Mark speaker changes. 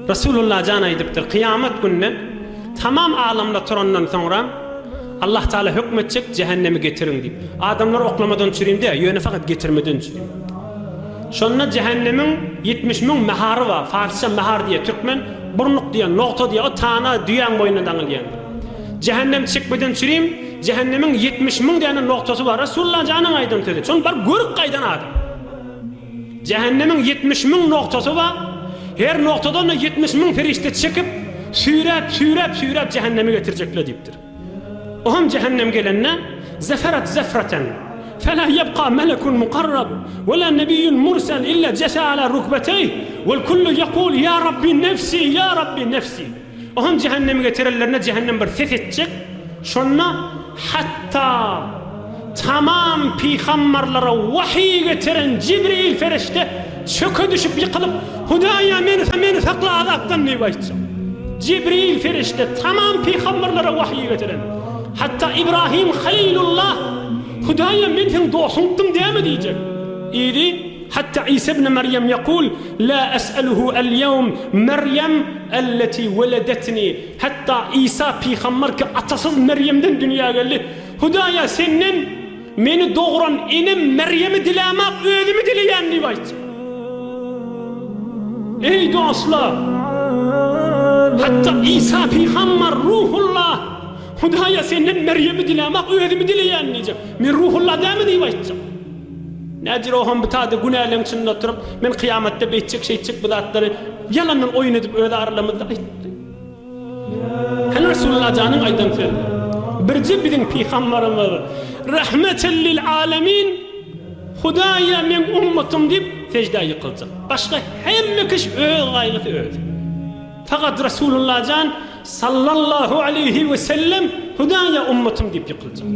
Speaker 1: Resulullah can aydıptır. Kıyamet gününe tamam alamda turandan sonra Allah Teala hükmetecek, cehennemi getirin deyip. Adamlar oklamadan çürüyüm diye, yöne fakat getirmeden çürüyüm. Şonuna cehennemin 70 bin meharı var. Farsça mehar diye, Türkmen burnuk diye, nokta diye, o tana düyan boyuna dağılıyor. Cehennem çıkmadan çürüyüm, cehennemin 70 bin tane noktası var. Resulullah canın aydın dedi. Çünkü bar görük kaydan adam. Cehennemin 70 bin noktası var. Her noktadan 70 bin ferişte çıkıp sürep cehennemi getirecekler deyiptir. Ohum cehennem gelenine zeferet zefreten فلا يبقى ملك مقرب ولا نبي مرسل إلا جثى على ركبتيه والكل يقول يا ربي نفسي يا ربي نفسي. Ohum cehennemi getirirlerine cehennem bir ses edecek. Şonna hatta tamam peygamberlere vahiy getiren Cibril ferişte çöke düşüp yıkılıp Hudaya meni sakla azaptan ne başlayacak. Cibril ferişte tamam peygamberlere vahiy getiren. Hatta İbrahim Halilullah Hudaya menfen dostum diye mi diyecek? İyiydi. Hatta İsa ibn Meryem yakul la es'eluhu el-yevm Meryem elleti veledetni. Hatta İsa peygamber ki atasız Meryem'den dünyaya geldi. Hudaya senin beni doğuran enim Meryem'i dilemek ödümü dileyen ne var? Ey dostlar! Hatta İsa peygamber ruhullah. Hudaya senin Meryem'i dilemek ödümü dileyen ne diyecek? Men ruhullah değil mi diyecek? Necir ohum bitadı günahların içinde oturup men kıyamette beytecek şeytecek bidatları yalanın oyun edip öyle aralamızda hani Resulullah canın aydan söyledi birci bizim peygamberimiz rahmeten lil alemin Hudaya men ummetim deyip secdeye yıkılacak. Başka hem kişi öyle gayrısı öyle. Fakat Resulullah can sallallahu aleyhi ve sellem Hudaya ummetim deyip yıkılacak.